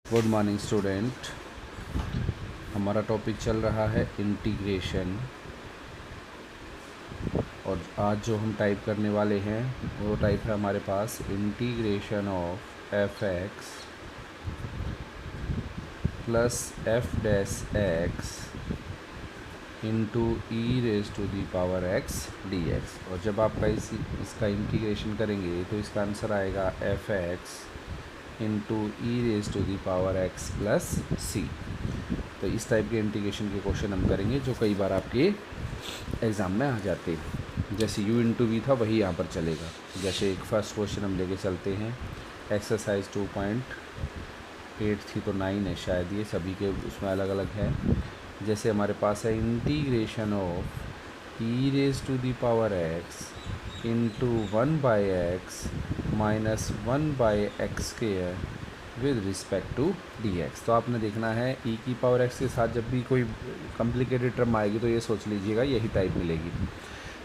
Good morning student. हमारा topic चल रहा है इंटीग्रेशन, और आज जो हम टाइप करने वाले हैं वो टाइप है हमारे पास integration of F X plus F dash X into E raise to the power X D x. और जब आपका इसका इंटीग्रेशन करेंगे तो इसका आंसर आएगा F X into E raise to the power X plus C. तो इस टाइप के इंटीग्रेशन के क्वेश्चन हम करेंगे जो कई बार आपके एग्ज़ाम में आ जाते हैं। जैसे u इंटू वी था वही यहाँ पर चलेगा। जैसे एक फर्स्ट क्वेश्चन हम लेके चलते हैं, एक्सरसाइज 2.8 थी तो 9 है शायद, ये सभी के उसमें अलग अलग है। जैसे हमारे पास है integration of E raise to the power x into 1/x minus 1/x square with respect to D x. तो आपने देखना है ई की पावर एक्स के साथ जब भी कोई कॉम्प्लिकेटेड टर्म आएगी तो ये सोच लीजिएगा यही टाइप मिलेगी।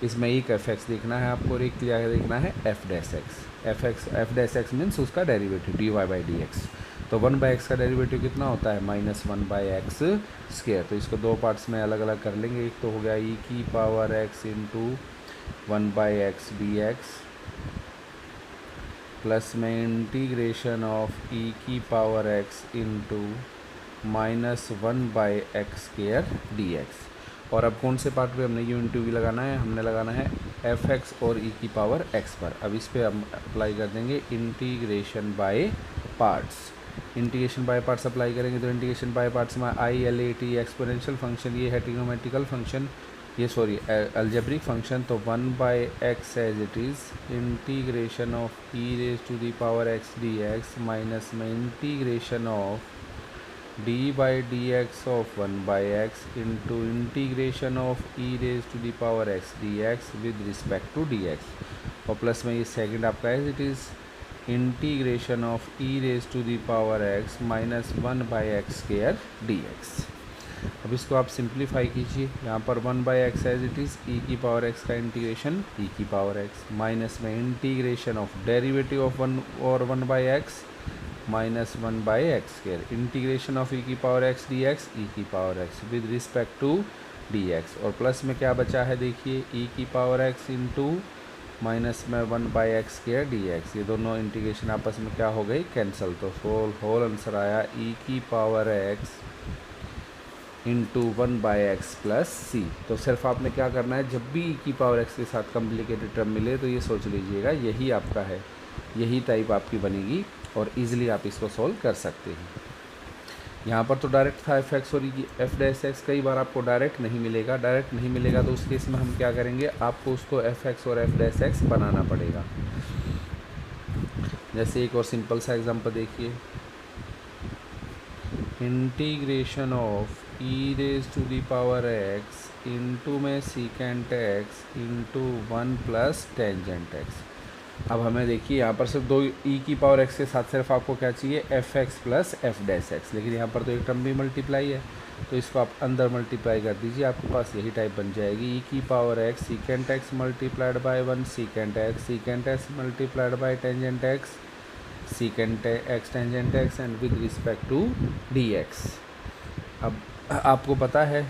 इसमें एक एफ एक्स देखना है आपको और एक क्या देखना है F dash X. F dash X means उसका derivative D Y by D x. तो 1/x का डेरिवेटिव कितना होता है माइनस 1/x स्क्वायर। तो इसको दो पार्ट्स में अलग अलग कर लेंगे। एक तो हो गया ई की power x into 1/x D x plus में इंटीग्रेशन ऑफ ई की power x into minus 1/x square D x. और अब कौन से पार्ट पे हमने यू इंटू वी लगाना है, हमने लगाना है एफ एक्स और ई की पावर एक्स पर। अब इस पर हम अप्लाई कर देंगे integration by parts. Integration by parts apply करेंगे तो इंटीग्रेशन बाय पार्ट्स में I L A T exponential function, ये है ट्रिग्नोमेट्रिकल फंक्शन, ये सॉरी अलजेब्रिक फंक्शन। तो 1/x as it is integration of E raise to the power X D X minus में integration of D by D X of 1/x into integration of E raise to the power X D X with respect to D x. और plus में ये second आपका as it is integration of E raise to the power x minus 1/x square D x. अब इसको आप simplify कीजिए। यहाँ पर 1/x as it is E की पावर एक्स का इंटीग्रेशन ई की पावर एक्स माइनस में इंटीग्रेशन ऑफ डेरिवेटिव ऑफ 1 और 1/x minus 1/x square integration of ई की power X D X E की power X with respect to D x. और plus में क्या बचा है देखिए ई की पावर एक्स इंटू माइनस में 1/x स्क्वायर डी एक्स। ये दोनों इंटीग्रेशन आपस में क्या हो गई कैंसिल। तो होल आंसर आया ई की power x into 1/x plus C. तो सिर्फ आपने क्या करना है, जब भी ई की पावर एक्स के साथ कॉम्प्लिकेटेड टर्म मिले तो ये सोच लीजिएगा यही आपका है, यही टाइप आपकी बनेगी और इजीली आप इसको सॉल्व कर सकते हैं। यहाँ पर तो डायरेक्ट था एफ एक्स और एफ डैश एक्स, कई बार आपको डायरेक्ट नहीं मिलेगा। डायरेक्ट नहीं मिलेगा तो उस केस में हम क्या करेंगे, आपको उसको एफ एक्स और एफ डैश एक्स बनाना पड़ेगा। जैसे एक और सिंपल सा एग्जांपल देखिए, integration of E raise to the power x into में secant X into 1 plus tangent X. अब हमें देखिए यहाँ पर सिर्फ दो ई की पावर एक्स के साथ सिर्फ आपको क्या चाहिए F X plus F dash x, लेकिन यहाँ पर तो एक टर्म भी मल्टीप्लाई है तो इसको आप अंदर मल्टीप्लाई कर दीजिए, आपके पास यही टाइप बन जाएगी ई की power x secant x multiplied by 1 secant x multiplied by tangent x secant x tangent x and with respect to D x. अब आपको पता है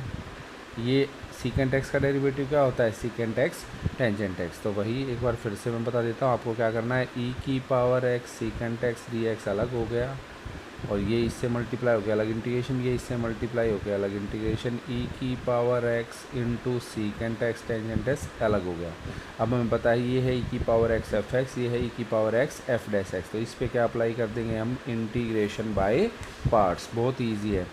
ये सीकेंट एक्स का डेरिवेटिव क्या होता है सीकेंट एक्स टेंजेंट एक्स। तो वही एक बार फिर से मैं बता देता हूँ आपको क्या करना है, ई की power x secant x D x अलग हो गया और ये इससे मल्टीप्लाई हो गया अलग इंटीग्रेशन, ये इससे मल्टीप्लाई हो गया अलग इंटीग्रेशन, ई की power x into secant x tangent x अलग हो गया। अब हमें पता है ये है ई की पावर एक्स एफ एक्स, ये है ई की power X F dash X. तो इस पर क्या अप्लाई कर देंगे हम इंटीग्रेशन बाय पार्ट्स, बहुत ईजी है।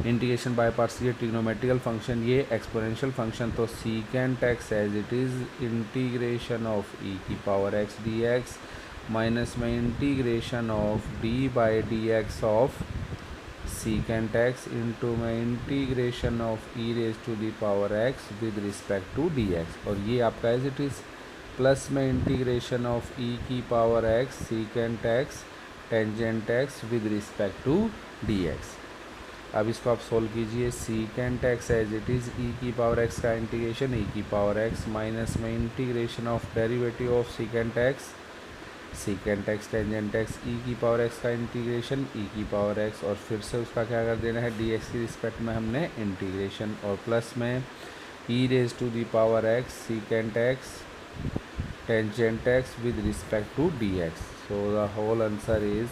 इंटीग्रेशन बाय पार्ट्स, ये ट्रिग्नोमेट्रिकल फंक्शन, ये एक्सपोनेंशियल फंक्शन। तो secant X as it is integration of ई की power X D X minus में integration of D by D X of secant X into में integration of E raise to the power X with respect to D x. और ये आपका as it is plus में integration of ई की power x secant x tangent X with respect to D x. अब इसको आप solve कीजिए, secant X as it is E की पावर एक्स का इंटीग्रेशन ई की पावर एक्स माइनस में integration of derivative of secant X secant x tangent X E की power X का इंटीग्रेशन ई की पावर एक्स, और फिर से उसका क्या कर देना है, डी एक्स की रिस्पेक्ट में हमने इंटीग्रेशन, और प्लस में E raise to the power x secant x tangent X with respect to D X. So the whole answer is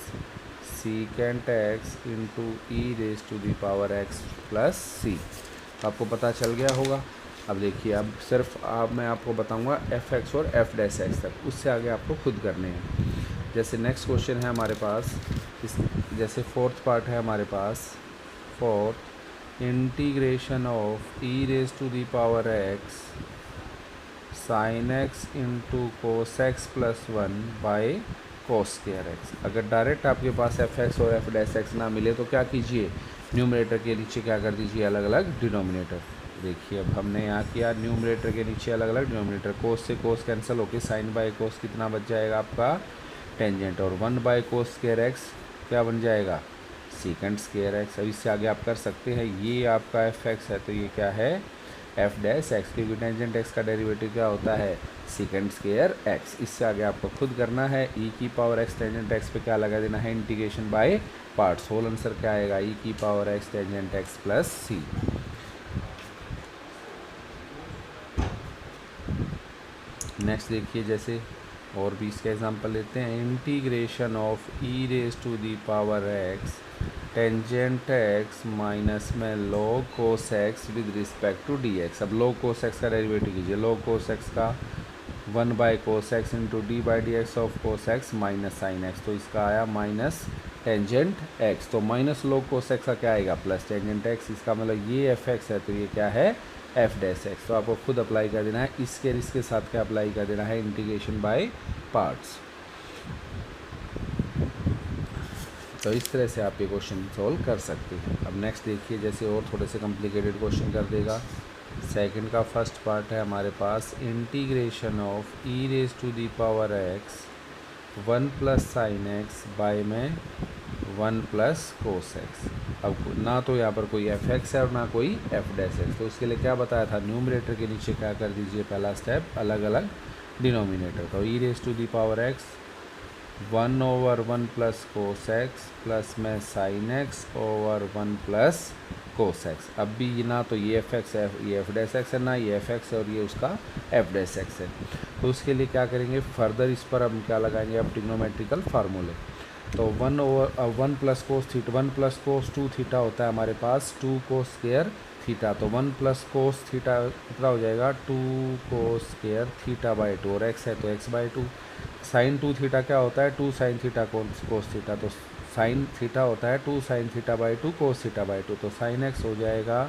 secant X into E raise to the power X plus C. आपको पता चल गया होगा. अब देखिए, अब सिर्फ मैं आपको बताऊंगा एफ एक्स और एफ डैश एक्स तक, उससे आगे आपको खुद करने हैं. जैसे नेक्स्ट क्वेश्चन है हमारे पास, जैसे फोर्थ पार्ट है हमारे पास, fourth integration of E raise to the power X sine X into cos X plus 1 by cos square X. अगर डायरेक्ट आपके पास एफ एक्स और एफ डैश एक्स ना मिले तो क्या कीजिए, न्यूमरेटर के नीचे क्या कर दीजिए, अलग अलग डिनोमिनेटर. देखिए, अब हमने यहाँ किया न्यूमरेटर के नीचे अलग अलग डिनोमिनेटर. कोस से कोस कैंसिल होकर साइन बाय कोस कितना बच जाएगा आपका, टेंजेंट, और 1 बाय कोस स्क्वायर एक्स क्या बन जाएगा, सीकेंट स्क्वायर एक्स. अब इससे आगे आप कर सकते हैं, ये आपका एफ एक्स है तो ये क्या है, एफ डैश एक्स, क्योंकि टेंजेंट एक्स का डेरिवेटिव क्या होता है, सीकेंट स्क्वायर एक्स. इससे आगे आपको खुद करना है. ई की पावर एक्स टेंजेंट एक्स पे क्या लगा देना है, integration by parts. Whole answer क्या आएगा, ई की power X tangent X plus C. Next देखिए, जैसे और भी इसका एग्जांपल लेते हैं. Integration of E raise to the power X tangent X minus में log cos X with respect to D x. अब log कोस एक्स का डेरिवेटिव कीजिए. log कोस एक्स का 1 by cos X into D by D X of cos x minus sine x. तो इसका आया minus tangent x. तो minus log cos X का क्या आएगा, प्लस टेंजेंट एक्स. इसका मतलब ये एफ एक्स है तो ये क्या है, एफ डैश एक्स. तो आपको खुद अप्लाई कर देना है. इसके साथ क्या अप्लाई कर देना है, इंटीग्रेशन बाय पार्ट्स. तो इस तरह से आप ये क्वेश्चन सॉल्व कर सकते हैं. अब नेक्स्ट देखिए, जैसे और थोड़े से कॉम्प्लिकेटेड क्वेश्चन कर देगा. सेकंड का फर्स्ट पार्ट है हमारे पास, integration of E raise to the power x 1 plus sine X by में 1 प्लस कोस एक्स. अब ना तो यहाँ पर कोई एफ एक्स है और ना कोई एफ डैश एक्स. तो उसके लिए क्या बताया था, न्यूमरेटर के नीचे क्या कर दीजिए, पहला स्टेप अलग अलग डिनोमिनेटर. तो E raise to the power x 1 over 1 plus cos X plus में sine X over 1 plus cos X. अब भी ये ना तो ये एफ एक्स है, ये एफ डैश एक्स है, ना ये एफ एक्स है और ये उसका एफ डैश एक्स है. तो उसके लिए क्या करेंगे, फर्दर इस पर हम क्या लगाएंगे, अब ट्रिग्नोमेट्रिकल फार्मूले. तो 1 प्लस कोस थीटा, 1 प्लस कोस 2 थीटा होता है हमारे पास 2 कोस स्क्वायर थीटा. तो 1 प्लस कोस थीटा कितना हो जाएगा, 2 कोस स्क्वायर थीटा बाई 2, और एक्स है तो एक्स बाई 2. साइन 2 थीटा क्या होता है, 2 साइन थीटा कोस थीटा. तो साइन थीटा होता है 2 sine theta by 2 cos theta by 2. तो साइन एक्स हो जाएगा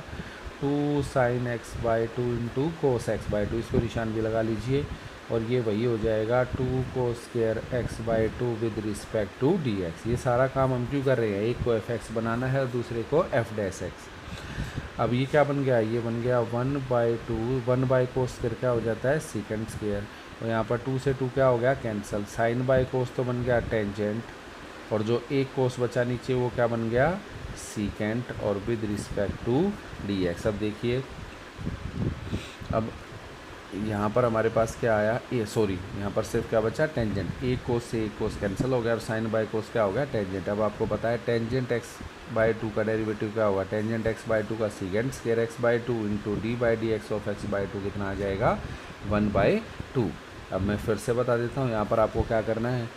2 sine x by 2 into cos x by 2. इसको निशान भी लगा लीजिए. और ये वही हो जाएगा 2 cos square x by 2 with respect to D x. ये सारा काम हम क्यों कर रहे हैं, एक को एफ एक्स बनाना है और दूसरे को एफ डैश एक्स. अब ये क्या बन गया, ये बन गया 1 बाई 2, 1 बाई कोस स्क्वायर क्या हो जाता है, सीकेंट स्क्वायर. और यहाँ पर 2 से 2 क्या हो गया, कैंसिल. साइन बाई कोस तो बन गया टेंजेंट, और जो एक कोस बचा नीचे वो क्या बन गया, सीकेंट, और with respect to D x. अब देखिए, अब यहाँ पर हमारे पास क्या आया, यहाँ पर सिर्फ क्या बचा, टेंजेंट. एक कोस से एक कोस कैंसिल हो गया और साइन बाई कोस क्या हो गया, टेंजेंट. अब आपको पता है टेंजेंट एक्स बाई 2 का डेरिवेटिव क्या होगा, टेंजेंट एक्स बाई 2 का secant square x by 2 into D by D X of x by 2 कितना आ जाएगा, 1 बाई 2. अब मैं फिर से बता देता हूँ, यहाँ पर आपको क्या करना है,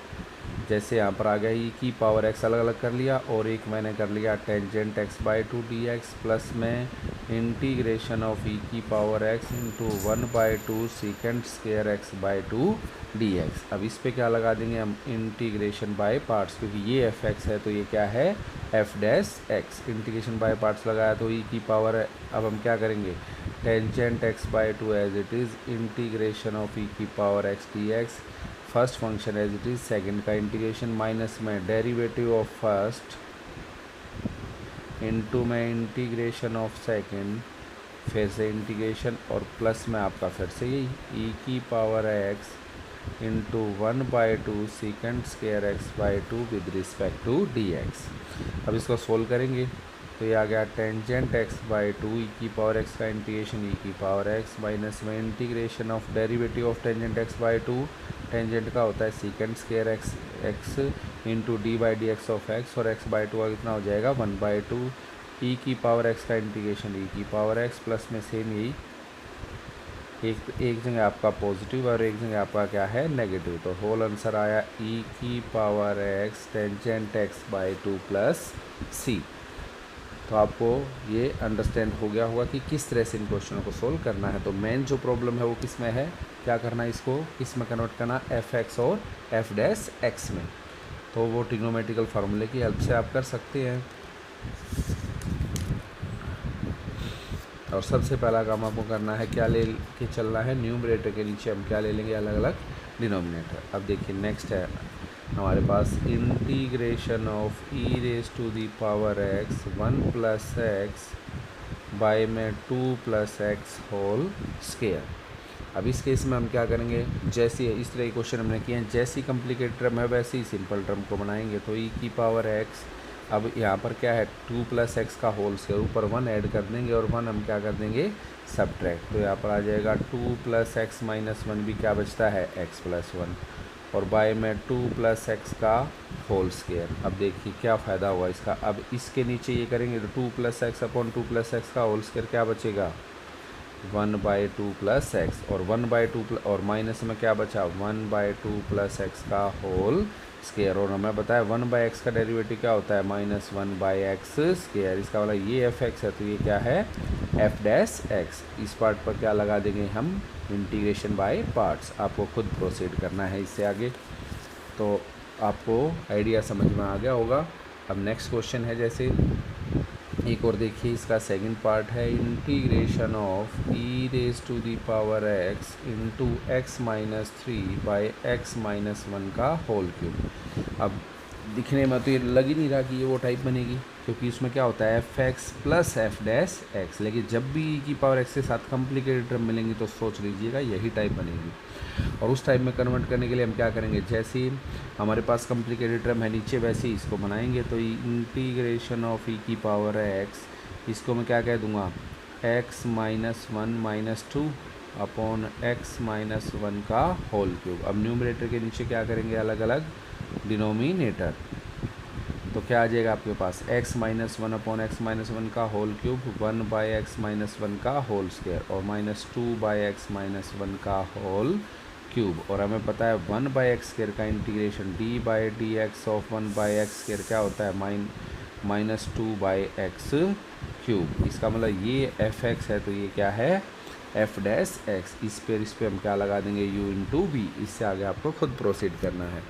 जैसे यहाँ पर आ गया ई की पावर एक्स अलग अलग कर लिया, और एक मैंने कर लिया tangent X by 2 D x plus में इंटीग्रेशन ऑफ ई की power x into 1 by 2 secant square x by 2 D x. अब इस पे क्या लगा देंगे हम, इंटीग्रेशन बाय पार्ट्स, क्योंकि ये एफ एक्स है तो ये क्या है, F dash x. Integration by parts लगाया तो ई की पावर है. अब हम क्या करेंगे, tangent X by 2 as it is integration of ई की power X D X, first function as it is, second का इंटीग्रेशन माइनस में डेरिवेटिव ऑफ फर्स्ट इनटू में इंटीग्रेशन ऑफ सेकेंड, फिर से इंटीग्रेशन, और प्लस में आपका फिर से यही ई की power x into 1 by 2 secant square x by 2 with respect to D x. अब इसको सोल्व करेंगे तो ये आ गया टेंजेंट एक्स बाई 2 ई की पावर एक्स का इंटीग्रेशन ई की पावर एक्स माइनस में integration of derivative of tangent X by 2 tangent का होता है सीकेंड square x x into D by D X of x, और एक्स बाई टू का कितना हो जाएगा 1/2 ई की पावर एक्स का इंटीग्रेशन ई की पावर एक्स प्लस में सेम यही एक जगह आपका पॉजिटिव और एक जगह आपका क्या है नेगेटिव, तो होल आंसर आया ई की power X tangent X by two plus C. तो आपको ये अंडरस्टैंड हो गया होगा कि किस तरह से इन क्वेश्चनों को सोल्व करना है। तो मेन जो प्रॉब्लम है वो किस में है, क्या करना है, इसको किस में कन्वर्ट करना, एफ एक्स और एफ डैश एक्स में। तो वो ट्रिग्नोमेट्रिकल फार्मूले की हेल्प से आप कर सकते हैं। और सबसे पहला काम आपको करना है, क्या ले के चलना है, न्यूमरेटर के नीचे हम क्या ले लेंगे, अलग अलग डिनोमिनेटर। अब देखिए नेक्स्ट है हमारे पास integration of E raise to the power x 1 plus X by में 2 प्लस एक्स होल स्केयर। अब इस केस में हम क्या करेंगे, जैसे इस तरह के क्वेश्चन हमने किए हैं, जैसी कॉम्प्लिकेटेड टर्म है वैसे ही सिंपल टर्म को बनाएंगे। तो ई की पावर एक्स, अब यहाँ पर क्या है 2 प्लस एक्स का होल स्केयर, ऊपर 1 ऐड कर देंगे और 1 हम क्या कर देंगे सबट्रैक्ट, तो यहाँ पर आ जाएगा 2 प्लस एक्स माइनस 1 भी क्या बचता है एक्स प्लस 1, और बाय में 2 प्लस एक्स का होल स्केयर। अब देखिए क्या फ़ायदा हुआ इसका, अब इसके नीचे ये करेंगे तो 2 plus x upon 2 plus x का होल स्केयर क्या बचेगा 1/2 प्लस एक्स, और 1/2 और माइनस में क्या बचा 1/2 प्लस एक्स का होल स्केयर। और हमें बताया 1/x का डेरिवेटिव क्या होता है -1/x स्केयर। इसका मतलब ये एफ एक्स है, तो ये क्या है एफ डैश एक्स। इस पार्ट पर क्या लगा देंगे हम इंटीग्रेशन बाय पार्ट्स। आपको खुद प्रोसीड करना है इससे आगे, तो आपको आइडिया समझ में आ गया होगा। अब नेक्स्ट क्वेश्चन है, जैसे एक और देखिए, इसका सेकंड पार्ट है integration of E raise to the power x into x minus 3 by x minus 1 का होल क्यूब। अब दिखने में तो ये लग ही नहीं रहा कि ये वो टाइप बनेगी, क्योंकि इसमें क्या होता है F X plus F dash x, लेकिन जब भी ई की पावर एक्स के साथ कॉम्प्लिकेटेड टर्म मिलेंगी तो सोच लीजिएगा यही टाइप बनेगी। और उस टाइप में कन्वर्ट करने के लिए हम क्या करेंगे, जैसे ही हमारे पास कॉम्प्लिकेटेड टर्म है नीचे वैसे ही इसको बनाएंगे। तो इंटीग्रेशन ऑफ ई की पावर एक्स, इसको मैं क्या कह दूँगा x minus 1 minus 2 upon x minus 1 का होल क्यूब। अब न्यूमरेटर के नीचे क्या करेंगे अलग अलग डिनोमिनेटर, तो क्या आ जाएगा आपके पास x minus 1 upon x minus 1 का होल क्यूब 1/x माइनस 1 का होल स्क्वायर, और -2/x माइनस 1 का होल क्यूब। और हमें पता है 1/x स्क्वायर का integration d/dx of 1/x square क्या होता है -2/x क्यूब। इसका मतलब ये एफ एक्स है, तो ये क्या है एफ डैश एक्स। इस पे हम क्या लगा देंगे u इंटू वी। इससे आगे आपको खुद प्रोसीड करना है।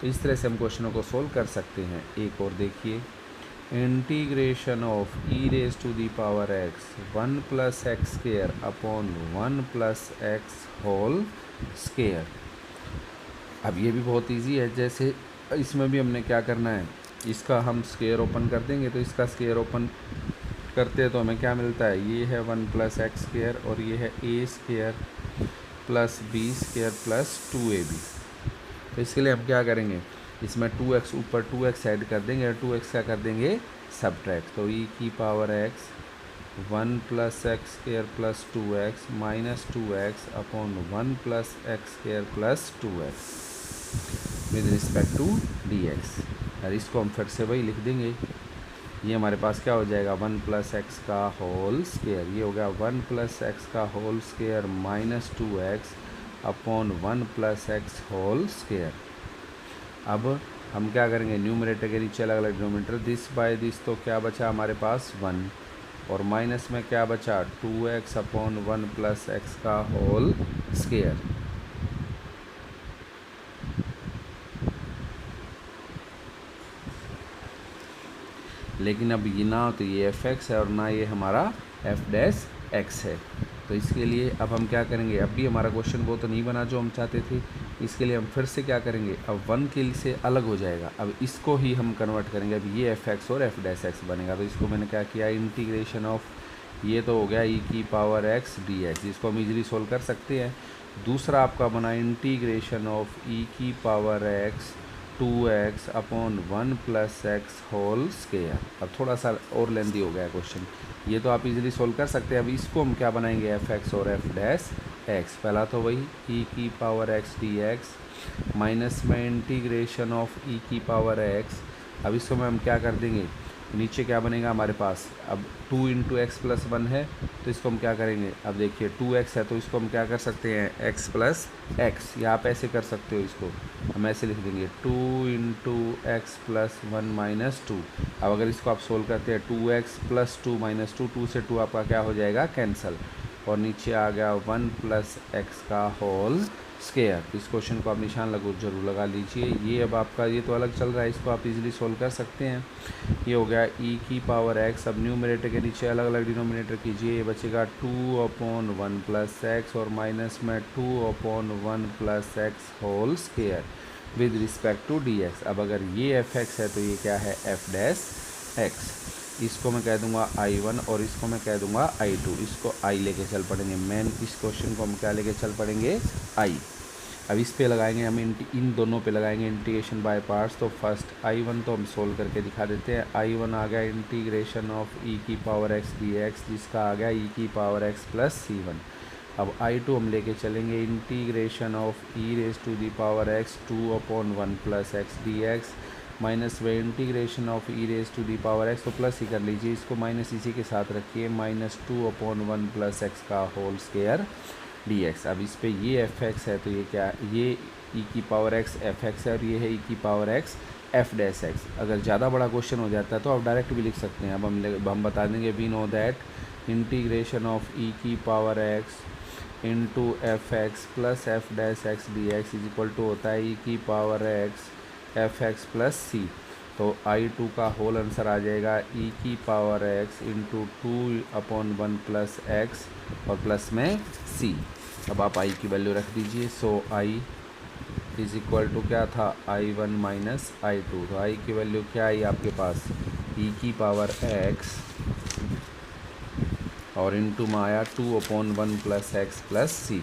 तो इस तरह से हम क्वेश्चनों को सोल्व कर सकते हैं। एक और देखिए, integration of E raise to the power x 1 plus x square upon 1 plus x whole square. अब ये भी बहुत इजी है, जैसे इसमें भी हमने क्या करना है, इसका हम स्क्वायर ओपन कर देंगे, तो इसका स्क्वायर ओपन करते हैं तो हमें क्या मिलता है, ये है 1 प्लस एक्स स्क्वायर और ये है A square plus B square plus 2ab। तो इसके लिए हम क्या करेंगे, इसमें 2x ऊपर 2x ऐड कर देंगे और 2x क्या कर देंगे सबट्रैक्ट। तो ई की power x 1 plus x square plus 2x minus 2x upon 1 plus x square plus 2x with respect to dx। और इसको हम फिर से वही लिख देंगे, ये हमारे पास क्या हो जाएगा 1 प्लस एक्स का होल स्क्वायर, ये हो गया 1 प्लस एक्स का whole square minus 2x upon 1 plus x whole square. अब हम क्या करेंगे, न्यूमरेटर के नीचे अलग अलग डिनोमिनेटर, दिस बाय दिस, तो क्या बचा हमारे पास 1, और माइनस में क्या बचा 2x अपॉन 1 प्लस एक्स का होल स्क्वायर। लेकिन अब ये ना तो ये एफ एक्स है और ना ये हमारा एफ डैश एक्स है। तो इसके लिए अब हम क्या करेंगे, अब भी हमारा क्वेश्चन वो तो नहीं बना जो हम चाहते थे। इसके लिए हम फिर से क्या करेंगे, अब 1 के लिए से अलग हो जाएगा, अब इसको ही हम कन्वर्ट करेंगे। अब ये एफ एक्स और एफ डैश एक्स बनेगा। तो इसको मैंने क्या किया, इंटीग्रेशन ऑफ, ये तो हो गया ई की पावर एक्स डी एक्स, जिसको हम इजीली सोल्व कर सकते हैं। दूसरा आपका बना इंटीग्रेशन ऑफ ई की power x 2x upon 1 plus x whole square. अब थोड़ा सा और लेंदी हो गया क्वेश्चन, ये तो आप इजीली सोल्व कर सकते हैं। अब इसको हम क्या बनाएंगे, एफ एक्स और एफ डैश एक्स, पहला तो वही ई की power X D X minus में इंटीग्रेशन ऑफ ई की पावर एक्स। अब इसको में हम क्या कर देंगे, नीचे क्या बनेगा हमारे पास, अब 2 इंटू एक्स प्लस 1 है तो इसको हम क्या करेंगे, अब देखिए 2x है तो इसको हम क्या कर सकते हैं, x प्लस एक्स, या आप ऐसे कर सकते हो, इसको हम ऐसे लिख देंगे 2 इंटू एक्स प्लस 1 माइनस 2। अब अगर इसको आप सोल्व करते हैं 2x प्लस 2 माइनस 2, 2 से 2 आपका क्या हो जाएगा, कैंसल, और नीचे आ गया 1 प्लस एक्स का होल स्क्वायर। इस क्वेश्चन को आप निशान लगो जरूर लगा लीजिए। ये अब आपका ये तो अलग चल रहा है, इसको आप इजीली सोल्व कर सकते हैं। ये हो गया ई की पावर एक्स, अब न्यूमरेटर के नीचे अलग अलग डिनोमिनेटर कीजिए, ये बचेगा 2/1 प्लस एक्स और माइनस में 2/1 plus x whole square with respect to D x. अब अगर ये एफ एक्स है तो ये क्या है, एफ डैश एक्स। इसको मैं कह दूंगा I1 और इसको मैं कह दूंगा I2, इसको I लेके चल पड़ेंगे, मेन इस क्वेश्चन को हम क्या लेके चल पड़ेंगे, I। अब इस पे लगाएंगे हम इन दोनों पे लगाएंगे इंटीग्रेशन बाय पार्ट्स। तो फर्स्ट I1 तो हम सोल्व करके दिखा देते हैं। I1 आ गया इंटीग्रेशन ऑफ ई की पावर एक्स डी एक्स, जिसका आ गया ई की पावर एक्स प्लस C1। अब I2 हम लेके चलेंगे integration of E raise to the power X 2/1 plus X D X minus व integration of E raise to the power X, तो प्लस ही कर लीजिए, इसको माइनस इसी के साथ रखिए, माइनस 2/1 प्लस एक्स का होल स्क्वायर डी एक्स। अब इस पे ये एफ एक्स है तो ये क्या, ये ई की पावर एक्स एफ एक्स है और ये है ई की power X F dash x. अगर ज़्यादा बड़ा क्वेश्चन हो जाता है तो आप डायरेक्ट भी लिख सकते हैं। अब हम बता देंगे, we know that integration of ई की power x into F X plus F dash X D X is equal to होता है ई की power X F X plus C. तो I2 का होल आंसर आ जाएगा ई की power x into 2/1 plus X और प्लस में सी। अब आप I की वैल्यू रख दीजिए, so I is equal to क्या था, I1 माइनस I2। तो I की वैल्यू क्या आई आपके पास, ई की पावर एक्स और इंटू में आया 2/1 plus x plus c,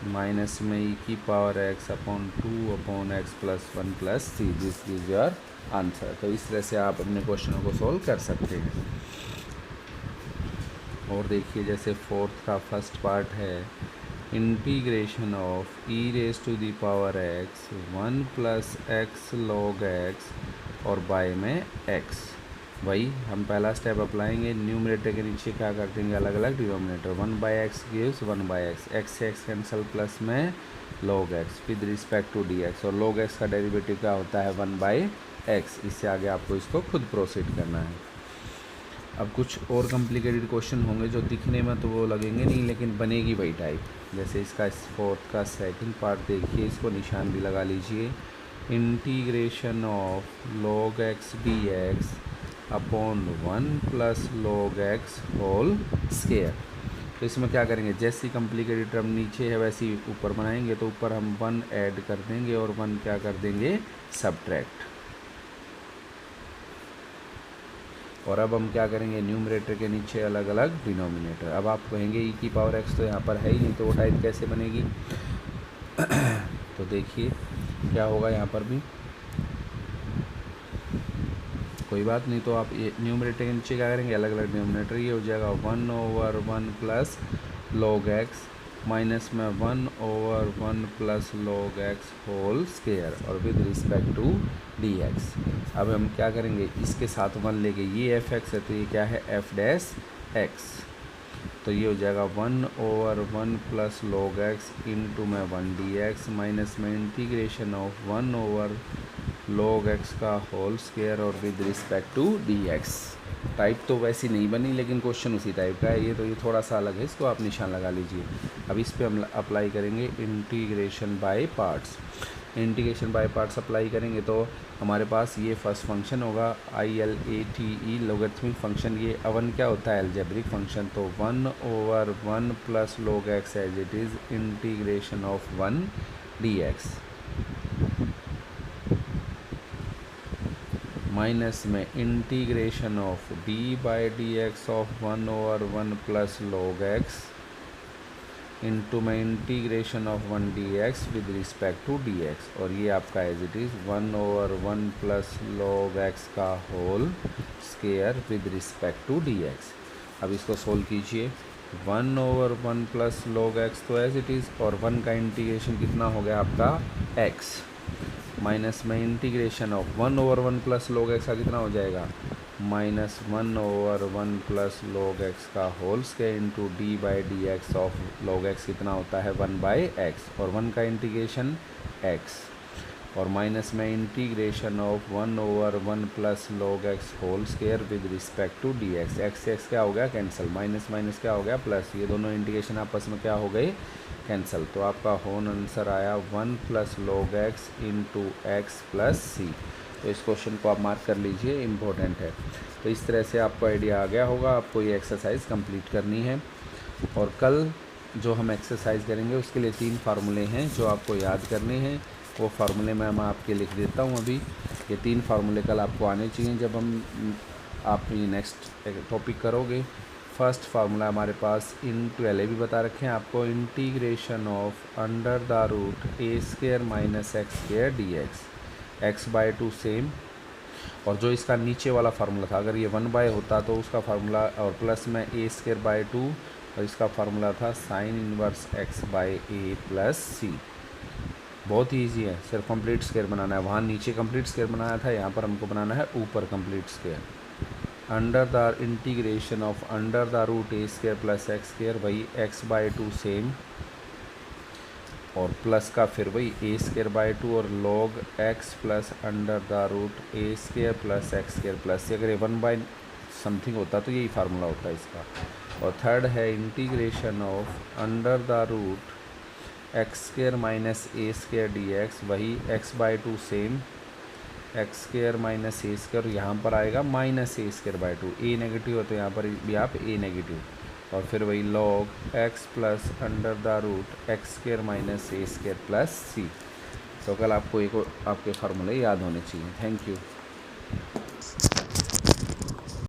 minus में ई की power x upon 2/x plus 1 plus c, this is your answer. तो इस तरह से आप अपने क्वेश्चनों को सोल्व कर सकते हैं। और देखिए जैसे फोर्थ का फर्स्ट पार्ट है, integration of E raise to the power x 1 plus x log x और बाय में एक्स। वही हम पहला स्टेप अप्लाएंगे, न्यूमरेटर के नीचे क्या कर देंगे, अलग अलग denominator, 1/x gives 1/x, x से एक्स कैंसल प्लस में log x with respect to dx, और log x का डेरिवेटिव क्या होता है, 1/x। इससे आगे आपको इसको खुद प्रोसीड करना है। अब कुछ और कॉम्प्लिकेटेड क्वेश्चन होंगे जो दिखने में तो वो लगेंगे नहीं, लेकिन बनेगी वही टाइप। जैसे इसका फोर्थ का सेकंड पार्ट देखिए, इसको निशान भी लगा लीजिए, integration of log x dx upon 1 plus log x whole square. तो इसमें क्या करेंगे, जैसी कॉम्प्लिकेटेड टर्म नीचे है वैसी ऊपर बनाएंगे, तो ऊपर हम 1 ऐड कर देंगे और 1 क्या कर देंगे, सब्ट्रैक्ट। और अब हम क्या करेंगे, न्यूमरेटर के नीचे अलग अलग डिनोमिनेटर। अब आप कहेंगे ई की पावर एक्स तो यहाँ पर है ही नहीं, तो वो टाइप कैसे बनेगी। तो देखिए क्या होगा, यहाँ पर भी कोई बात नहीं, तो आप ये न्यूमरेटर के नीचे क्या करेंगे, अलग अलग डिनोमिनेटर, ये हो जाएगा 1/1 प्लस log x माइनस में 1/1 plus log x whole square और विद रिस्पेक्ट टू dx। अब हम क्या करेंगे, इसके साथ 1 लेके, ये एफ एक्स है तो ये क्या है, एफ डैश एक्स। तो ये हो जाएगा 1/1 प्लस log x इंटू में 1 dx माइनस में इंटीग्रेशन ऑफ 1/log x का होल स्क्वायर और with respect to dx। Type तो वैसी नहीं बनी, लेकिन क्वेश्चन उसी टाइप का है। ये थोड़ा सा अलग है, इसको आप निशान लगा लीजिए। अब इस पे हम अप्लाई करेंगे integration by parts. Integration by parts apply करेंगे तो हमारे पास ये फर्स्ट फंक्शन होगा ILATE लोगरिथमिक फंक्शन। ये अवन क्या होता है, अलजेब्रिक फंक्शन। तो 1/1 plus log x as it is integration of 1 dx minus में integration of d/dx of 1/1 plus log x into में integration of 1 dx with respect to dx, और ये आपका as it is 1/1 plus log x का whole square with respect to dx। अब इसको solve कीजिए। 1/1 plus log x तो as it is, और 1 का इंटीग्रेशन कितना हो गया आपका x, माइनस में integration of 1/1 plus log x का कितना हो जाएगा -1/1 प्लस log x का whole square into d/dx of log x कितना होता है 1/x, और 1 का इंटीग्रेशन x, और माइनस में integration of 1/1 plus log x whole square with respect to dx। x क्या हो गया कैंसिल, माइनस माइनस क्या हो गया प्लस, ये दोनों इंटीग्रेशन आपस में क्या हो गई कैंसिल। तो आपका होल आंसर आया 1 plus log x into X plus C. तो इस क्वेश्चन को आप मार्क कर लीजिए, इम्पोर्टेंट है। तो इस तरह से आपको आइडिया आ गया होगा, आपको ये एक्सरसाइज कंप्लीट करनी है। और कल जो हम एक्सरसाइज करेंगे उसके लिए 3 फार्मूले हैं जो आपको याद करने हैं। वो फार्मूले मैं लिख देता हूँ अभी। ये 3 फार्मूले कल आपको आने चाहिए जब आप ये नेक्स्ट टॉपिक करोगे। फर्स्ट फार्मूला हमारे पास इन पहले भी बता रखे हैं आपको, integration of under the root a square minus x square d x/2 same. और जो इसका नीचे वाला फार्मूला था, अगर ये 1/, होता तो उसका फार्मूला, और प्लस में a²/2, और इसका फार्मूला था साइन इनवर्स x/a प्लस सी। बहुत ही ईजी है, सिर्फ कंप्लीट स्क्वायर बनाना है। वहाँ नीचे कंप्लीट स्क्वायर बनाया था, यहाँ पर हमको बनाना है ऊपर complete square. Under the integration of under the root a square plus x square, वही x/2 सेम, और प्लस का फिर वही a²/2 और log x plus under the root a square plus x square plus, अगर ये 1/ समथिंग होता तो यही फार्मूला होता है इसका। और थर्ड है integration of under the root X square minus A square D X, वही x/2 same, X square minus A square, यहाँ पर आएगा माइनस a²/2, ए नेगेटिव है तो यहाँ पर भी आप ए नेगेटिव, और फिर वही log x plus under the root X square minus A square plus C. तो कल आपको एक आपके फार्मूले याद होने चाहिए। Thank you.